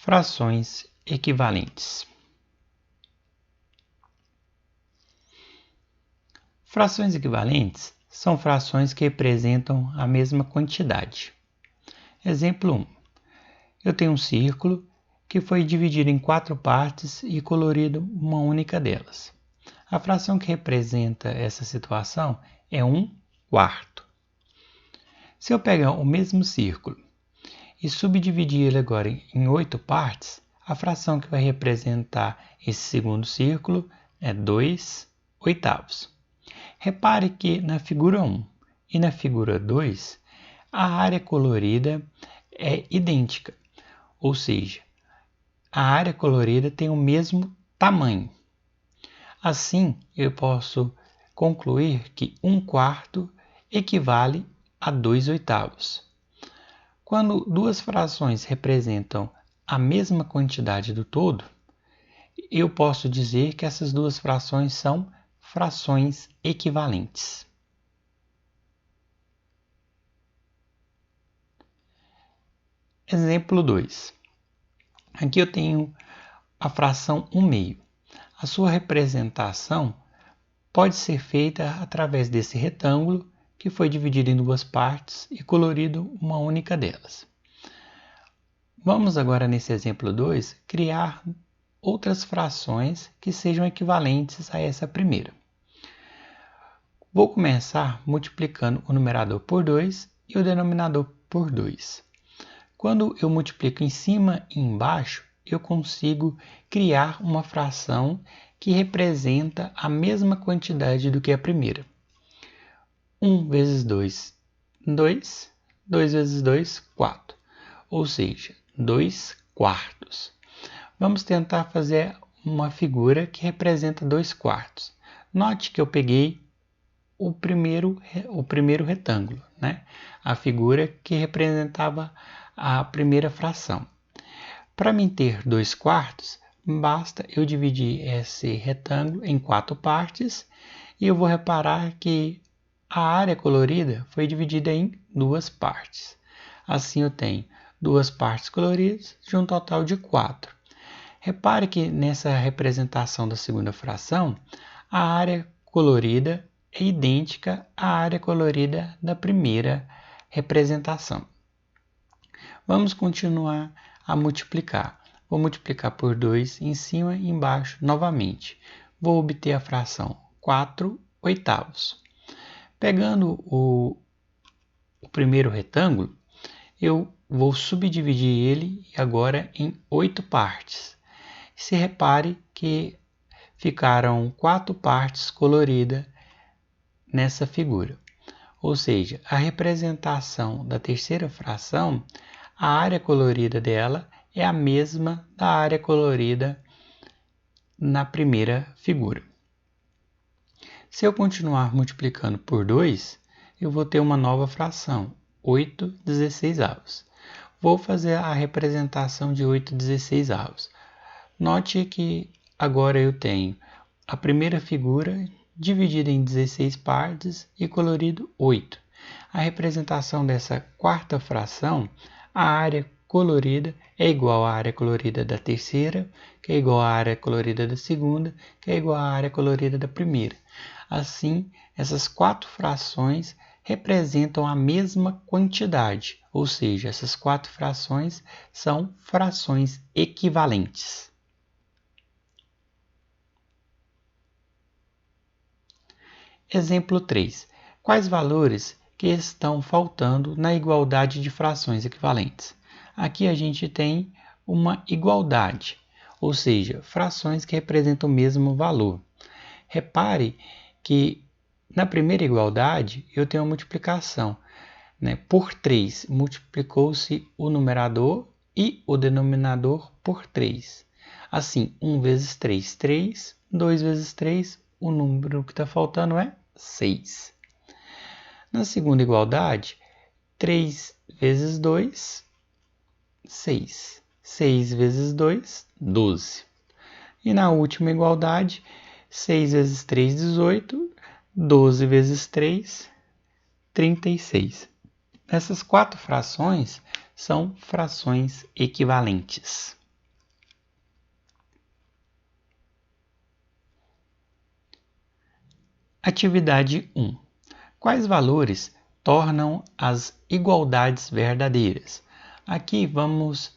Frações equivalentes. Frações equivalentes são frações que representam a mesma quantidade. Exemplo 1. Eu tenho um círculo que foi dividido em 4 partes e colorido uma única delas. A fração que representa essa situação é 1/4. Se eu pegar o mesmo círculo e subdividir ele agora em 8 partes, a fração que vai representar esse segundo círculo é 2/8. Repare que na figura 1 e na figura 2, a área colorida é idêntica, ou seja, a área colorida tem o mesmo tamanho. Assim, eu posso concluir que 1/4 equivale a 2/8. Quando duas frações representam a mesma quantidade do todo, eu posso dizer que essas duas frações são frações equivalentes. Exemplo 2. Aqui eu tenho a fração 1/2. A sua representação pode ser feita através desse retângulo que foi dividido em 2 partes e colorido uma única delas. Vamos agora, nesse exemplo 2, criar outras frações que sejam equivalentes a essa primeira. Vou começar multiplicando o numerador por 2 e o denominador por 2. Quando eu multiplico em cima e embaixo, eu consigo criar uma fração que representa a mesma quantidade do que a primeira. 1 vezes 2, 2. 2 vezes 2, 4. Ou seja, 2/4. Vamos tentar fazer uma figura que representa 2/4. Note que eu peguei o primeiro retângulo, né? A figura que representava a primeira fração. Para mim ter 2/4, basta eu dividir esse retângulo em 4 partes e eu vou reparar que a área colorida foi dividida em 2 partes. Assim eu tenho 2 partes coloridas de um total de 4. Repare que nessa representação da segunda fração, a área colorida é idêntica à área colorida da primeira representação. Vamos continuar a multiplicar. Vou multiplicar por 2 em cima e embaixo novamente. Vou obter a fração 4/8. Pegando o primeiro retângulo, eu vou subdividir ele agora em 8 partes. Se repare que ficaram 4 partes coloridas nessa figura. Ou seja, a representação da terceira fração, a área colorida dela é a mesma da área colorida na primeira figura. Se eu continuar multiplicando por 2, eu vou ter uma nova fração, 8/16. Vou fazer a representação de 8/16. Note que agora eu tenho a primeira figura dividida em 16 partes e colorido 8. A representação dessa quarta fração, a área colorida é igual à área colorida da terceira, que é igual à área colorida da segunda, que é igual à área colorida da primeira. Assim, essas 4 frações representam a mesma quantidade, ou seja, essas 4 frações são frações equivalentes. Exemplo 3. Quais valores que estão faltando na igualdade de frações equivalentes? Aqui a gente tem uma igualdade, ou seja, frações que representam o mesmo valor. Repare que na primeira igualdade eu tenho a multiplicação, né? Por 3 multiplicou-se o numerador e o denominador por 3. Assim, 1 vezes 3, 3. 2 vezes 3, o número que está faltando é 6. Na segunda igualdade, 3 vezes 2, 6. 6 vezes 2, 12. E na última igualdade, 6 vezes 3, 18. 12 vezes 3, 36. Essas 4 frações são frações equivalentes. Atividade 1. Quais valores tornam as igualdades verdadeiras? Aqui vamos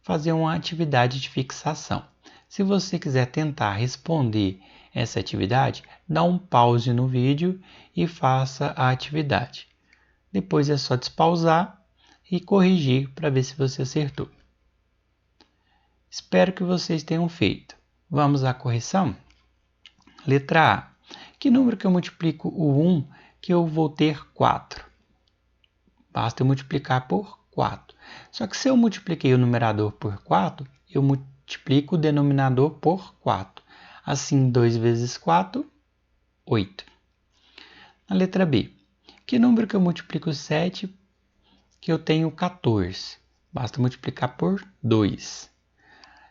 fazer uma atividade de fixação. Se você quiser tentar responder essa atividade, dá um pause no vídeo e faça a atividade. Depois é só despausar e corrigir para ver se você acertou. Espero que vocês tenham feito. Vamos à correção? Letra A. Que número que eu multiplico o 1 que eu vou ter 4? Basta eu multiplicar por 4. Só que se eu multipliquei o numerador por 4, eu multiplico o denominador por 4. Assim, 2 vezes 4, 8. Na letra B. Que número que eu multiplico 7 que eu tenho 14? Basta multiplicar por 2.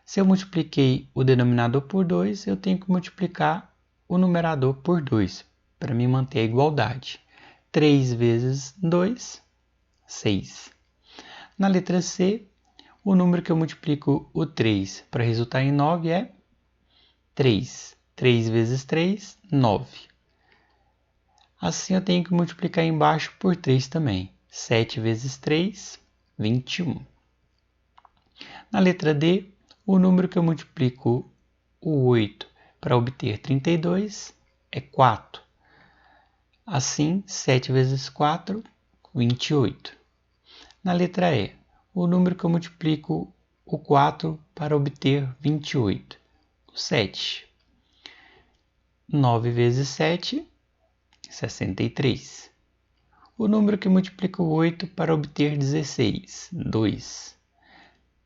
Se eu multipliquei o denominador por 2, eu tenho que multiplicar o numerador por 2, para me manter a igualdade. 3 vezes 2, 6. Na letra C, o número que eu multiplico o 3 para resultar em 9 é 3. 3 vezes 3, 9. Assim eu tenho que multiplicar embaixo por 3 também. 7 vezes 3, 21. Na letra D, o número que eu multiplico o 8 para obter 32 é 4. Assim, 7 vezes 4, 28. Na letra E, o número que eu multiplico o 4 para obter 28, o 7. 9 vezes 7, 63. O número que multiplica o 8 para obter 16, 2.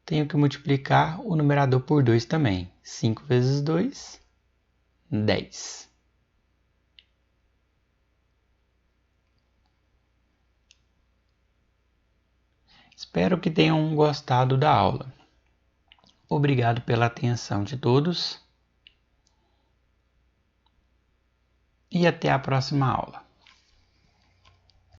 Tenho que multiplicar o numerador por 2 também. 5 vezes 2, 10. Espero que tenham gostado da aula. Obrigado pela atenção de todos e até a próxima aula.